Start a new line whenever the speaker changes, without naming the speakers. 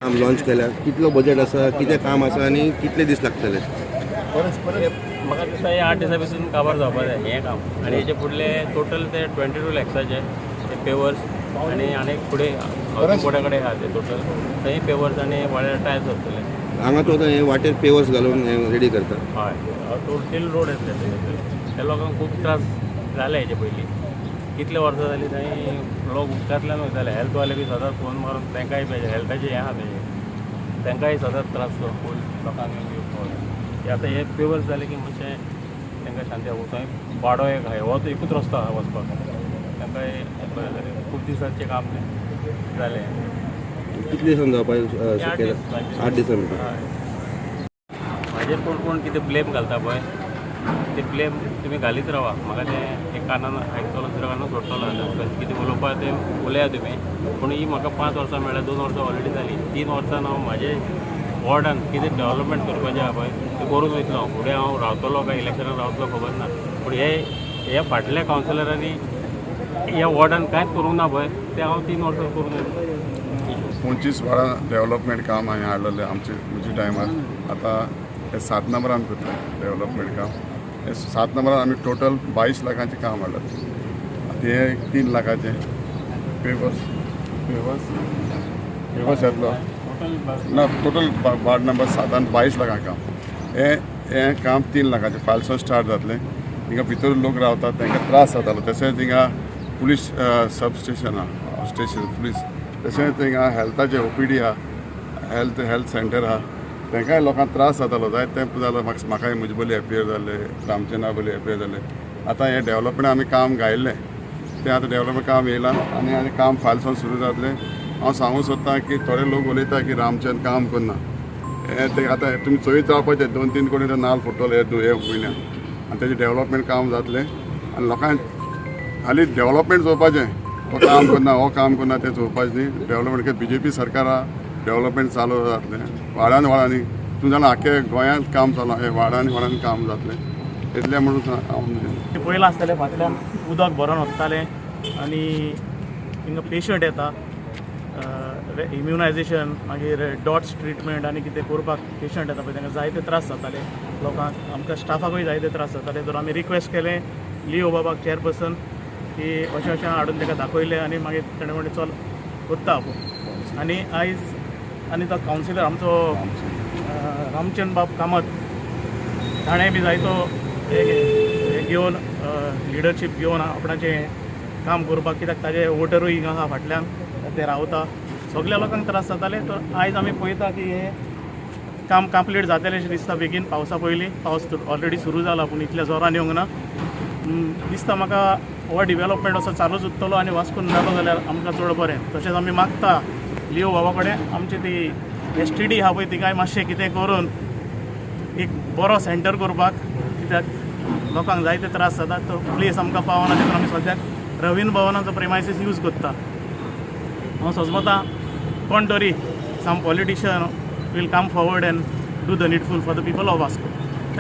काम लॉन्च केल्या कितलो बजेट आसा कितें काम आसा आनी कितले दीस लागतले?
म्हाका दिसता हे 8 दिसां भितर काबार जावपा जाय हें काम आनी हेचे फुडले टोटल ते 22 लॅक्साचे ते पेवर्स आनी फुडें हावसिंग बोर्डा कडेन आहा ते टोटल थंय पेवर्स आनी व्हडले टायल्स जातले.
हांगा तो हे वाटेर पेवर्स घालून रेडी करता.
हय टोटल रोड येतले त्या लोकांक खूब त्रास जाले हेचे पयलीं कितले वर्सां जालीं थंय लोक उदकांतल्यान वयताले हेल्थवाले बी सदांच फोन मारून तांकांय पाहिजे हेल्थाचें हें आहा तेजें तांकांय सदांच त्रास तो फूल लोकांक येवन आतां हे पेवर्स जाले की मातशें तांकां शांती आसा थंय वाडो एक आहा हो तो एकूच रस्तो आहा वचपाक तांकांय बरें जालें खूब दिसांचें काम जालें.
कितले दिसान जावपाक शक्य? 8 दिसां भितर.
म्हाजेर कोण कोण कितें ब्लेम घालता पळय ते ब्लेम तुमी घालीत रावा म्हाका तें एक कानान आयकतलो दुसऱ्या कानान सोडटलो कितें उलोवपा तें उलया तुमी पूण ही म्हाका 5 वर्सां मेळ्ळ्या 2 वर्सां ऑलरेडी जालीं 3 वर्सान हांव म्हाजें वॉर्डान कितें डेवलपमेंट करपाचें आहा पळय तें करून वयतलो फुडें हांव रावतलो काय इलेक्शनान रावतलो खबर ना पूण हे फाटल्या कावन्सिलरांनी ह्या वॉर्डान कांयच करूंक ना पळय तें हांव 3 वर्सां करून वयतलो.
25 व्हडा डेवलपमेंट काम हांवें हाडलेलें म्हज्या टायमार. आतां हे 7 नंबरान करता डेवलपमेंट काम. हे 7 नंबरान आमी टोटल 22 लाखांचें काम हाडलें. आतां हे 3 लाखाचें पेवर्स येतलो ना टोटल वार्ड नंबर 7 22 लाखां काम. हे काम 3 लाखाचें फाल्यां स्टार्ट जातलें. थिंगा भितर लोक रावतात तांकां त्रास जातालो तशेंच थिंगा पुलीस सब स्टेशन आहा स्टेशन पुलीस तशेंच थिंगा हेल्थाचें OPD आहा हेल्थ सेंटर आहा तांकांय लोकांक त्रास जातालो जायत तेंप जालो म्हाकाय म्हजे बोली एपियर जाले रामचंद्रा बोली एपियर जाले. आतां हें डेवलपमेंट आमी काम गायल्लें तें आतां डेवलपमेंट काम येयलां आनी काम फाल्यां सुरू जातलें. हांव सांगूंक सोदतां की थोडे लोक उलयता की रामचंद्र काम करना हें तें आतां तुमी चोयत रावपाचें 2-3 कोटी नाल्ल फुटतलो हे म्हयन्यान आनी तेजें डेवलपमेंट काम जातलें आनी लोकांक खाली डेवलपमेंट चोवपाचें तो काम करना हो काम करना तें चोवपाचें न्ही. डेवलपमेंट डेव्हलपमेंट सरकार आहा डेवलपमेंट चालू जातलें वाडांनी तूं जाणां आख्या गोंयांत काम चालू हे वाडांनी काम जातलें इतलें म्हणून हांव
पयलें आसतालें फाटल्यान उदक भरोन वतालें आनी हिंगा पेशंट येता इम्युनायजेशन मागीर डॉट्स ट्रिटमेंट आनी कितें करपाक पेशंट येता पळय तांकां जायते त्रास जाताले लोकांक आमकां स्टाफाकूय जायते त्रास जाताले. तर आमी रिक्वेस्ट केलें लिओ बाबाक चेअरपर्सन की अशें हाडून ताका दाखयलें आनी मागीर ताणें म्हणलें चल करता आपूण. आनी आयज आनी तो कावन्सिलर आमचो रामचंद्र बाब कामत ताणें बी जायतो हे घेवन लिडरशीप घेवन आपणाचें काम करपाक कित्याक ताजे वोटरूय हिंगा आहा फाटल्यान ते रावता सगळ्या लोकांक त्रास जाताले. तर आयज आमी पळयता की हे काम कंप्लीट जातलें अशें दिसता बेगीन पावसा पयलीं. पावस ऑलरेडी सुरू जाला पूण इतल्या जोरान येवंक ना दिसता म्हाका. हो डेवलपमेंट असो चालूच उरतलो आनी वास्कून जालो जाल्यार आमकां चड बरें. तशेंच आमी मागता लिओ बाबा कडेन आमची ती STD आहा पळय तिकाय मातशें कितें करून एक बरो सेंटर करपाक कित्याक लोकांक जायते त्रास जाता. तो प्लेस आमकां पावना देखून आमी सद्याक रवींद्र भवनाचो प्रेमायसीस यूज करता. हांव सोजमतां कोण तरी some politician will come forward and do the needful for the people of Vasco.